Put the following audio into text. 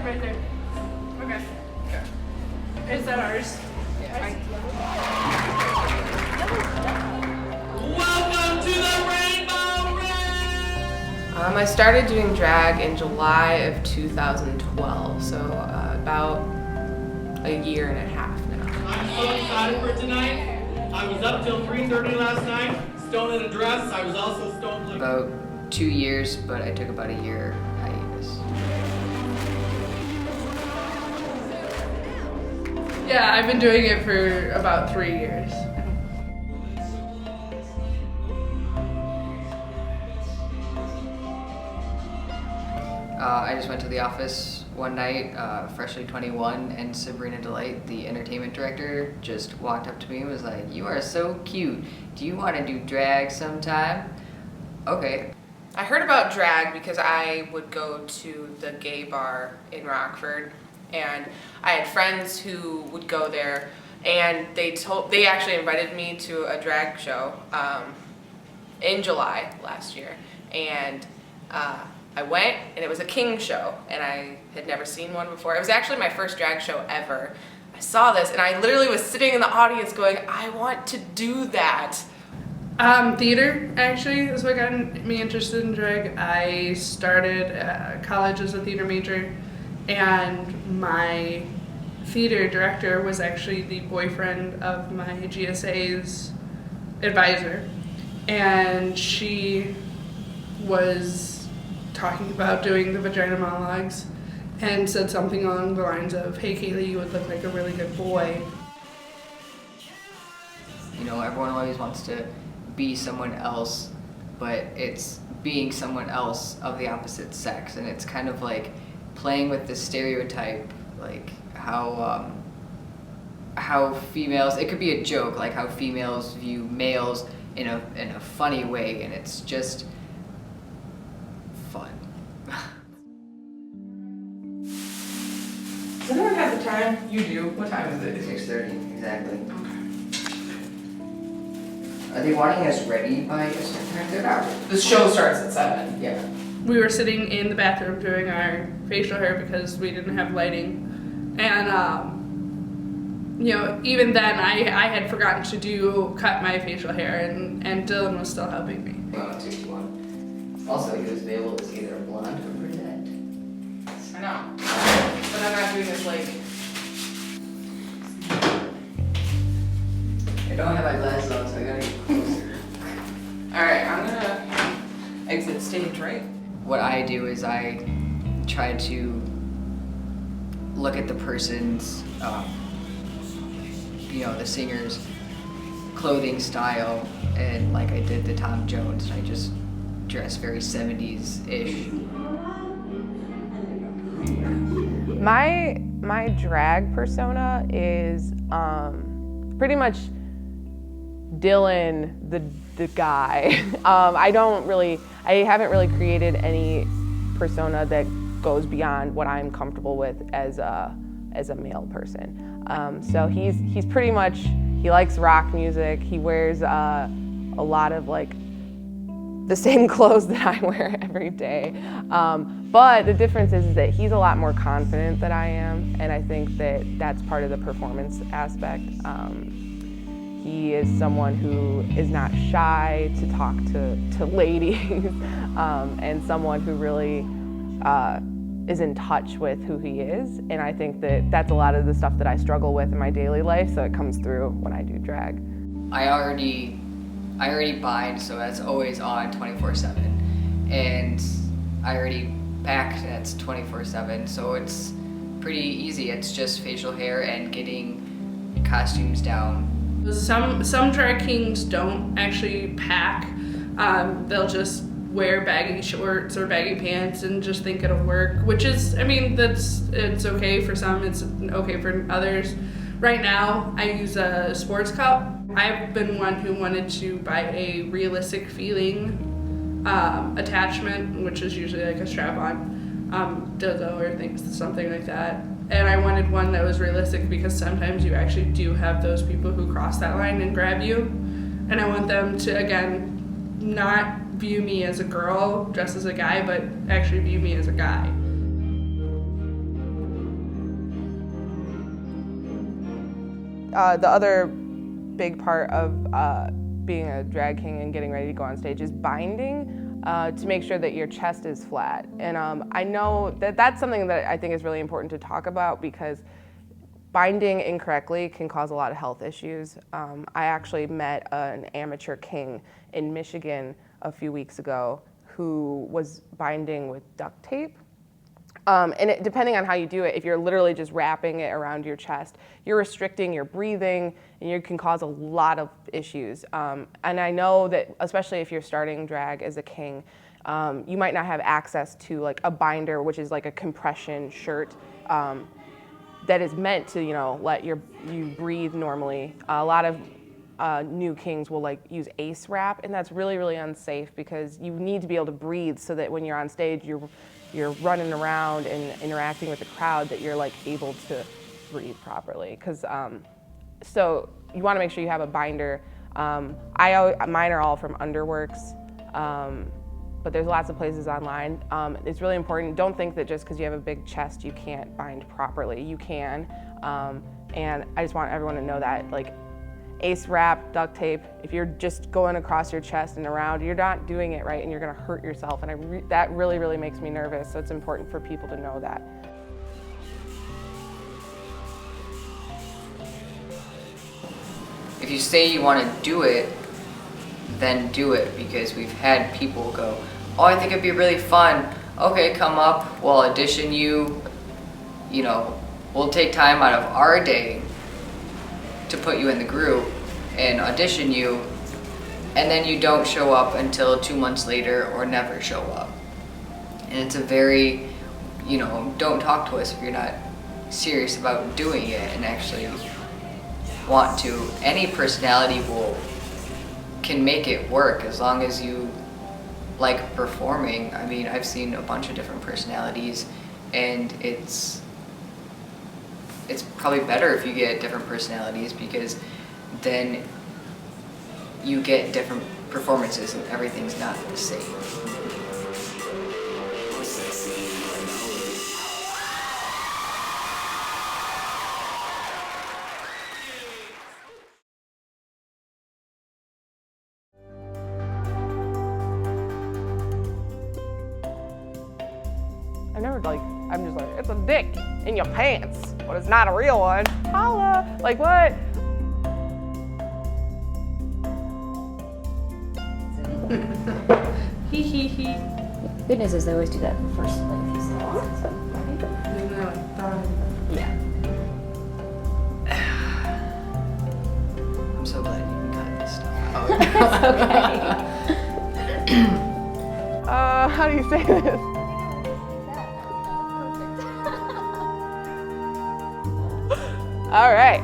right there. Okay. Okay. Is that ours? Yeah. Welcome to the Rainbow Rave! I started doing drag in July of 2012, so about a year and a half now. I'm so excited for tonight. I was up till 3:30 last night, stoned in a dress. I was also stoned like... About 2 years, but I took about a year hiatus. Yeah, I've been doing it for about 3 years. I just went to the office one night, freshly 21, and Sabrina Delight, the entertainment director, just walked up to me and was like, "You are so cute. Do you want to do drag sometime?" Okay. I heard about drag because I would go to the gay bar in Rockford, and I had friends who would go there, and they actually invited me to a drag show in July last year, and I went, and it was a king show, and I had never seen one before. It was actually my first drag show ever. I saw this, and I literally was sitting in the audience going, I want to do that. Theater, actually, is what got me interested in drag. I started college as a theater major, and my theater director was actually the boyfriend of my GSA's advisor, and she was talking about doing the vagina monologues and said something along the lines of, "Hey Kaylee, you would look like a really good boy." You know, everyone always wants to be someone else, but it's being someone else of the opposite sex, and it's kind of like playing with the stereotype, like how females, it could be a joke, like how females view males in a funny way, and it's just fun. Does anyone have the time? You do. What time is it? 6:30, exactly. Okay. Are they wanting us ready by a certain time? They're not. The show starts at 7. Yeah. We were sitting in the bathroom doing our facial hair because we didn't have lighting, and you know, even then I had forgotten to cut my facial hair, and Dylan was still helping me. Well, 2-1. Also, he was available as either a blonde or brunette. I know. But I'm not doing this like... I don't have my glasses on, so I gotta get closer. Alright, I'm gonna exit stage, right? What I do is I try to look at the person's, you know, the singer's clothing style, and like I did the Tom Jones, I just dress very 70s-ish. My drag persona is pretty much Dylan the guy. I haven't really created any persona that goes beyond what I'm comfortable with as a male person. So he's pretty much, he likes rock music. He wears a lot of like the same clothes that I wear every day. But the difference is that he's a lot more confident than I am, and I think that that's part of the performance aspect. He is someone who is not shy to talk to ladies, and someone who really is in touch with who he is. And I think that that's a lot of the stuff that I struggle with in my daily life, so it comes through when I do drag. I already bind, so that's always on 24/7, and I already packed, and it's 24/7, so it's pretty easy. It's just facial hair and getting costumes down. Some drag kings don't actually pack. They'll just wear baggy shorts or baggy pants and just think it'll work, which is, I mean, it's okay for some, it's okay for others. Right now, I use a sports cup. I've been one who wanted to buy a realistic feeling attachment, which is usually like a strap-on dildo or something like that. And I wanted one that was realistic because sometimes you actually do have those people who cross that line and grab you. And I want them to, again, not view me as a girl dressed as a guy, but actually view me as a guy. the other big part of being a drag king and getting ready to go on stage is binding to make sure that your chest is flat. And I know that that's something that I think is really important to talk about because binding incorrectly can cause a lot of health issues. I actually met an amateur king in Michigan a few weeks ago who was binding with duct tape. Depending on how you do it, if you're literally just wrapping it around your chest, you're restricting your breathing and you can cause a lot of issues. And I know that especially if you're starting drag as a king, you might not have access to like a binder, which is like a compression shirt that is meant to, let you breathe normally. A lot of new kings will like use ace wrap, and that's really, really unsafe because you need to be able to breathe so that when you're on stage, you're running around and interacting with the crowd, that you're like able to breathe properly. So you want to make sure you have a binder. Mine are all from Underworks, but there's lots of places online. It's really important. Don't think that just because you have a big chest, you can't bind properly. You can, and I just want everyone to know that, like, ace wrap, duct tape, if you're just going across your chest and around, you're not doing it right and you're gonna hurt yourself. And that really, really makes me nervous. So it's important for people to know that. If you say you want to do it, then do it, because we've had people go, oh, I think it'd be really fun. Okay, come up, we'll audition you, we'll take time out of our day to put you in the group and audition you, and then you don't show up until 2 months later or never show up. And it's a very, don't talk to us if you're not serious about doing it and actually want to. Any personality can make it work as long as you like performing. I mean, I've seen a bunch of different personalities, and it's probably better if you get different personalities, because then you get different performances and everything's not the same. I'm just like, it's a dick in your pants, but it's not a real one. Holla, like what? Hee hee hee. Good news is they always do that in the first few seconds. So, yeah. I'm so glad you can cut this stuff out. It's okay. How do you say this? All right.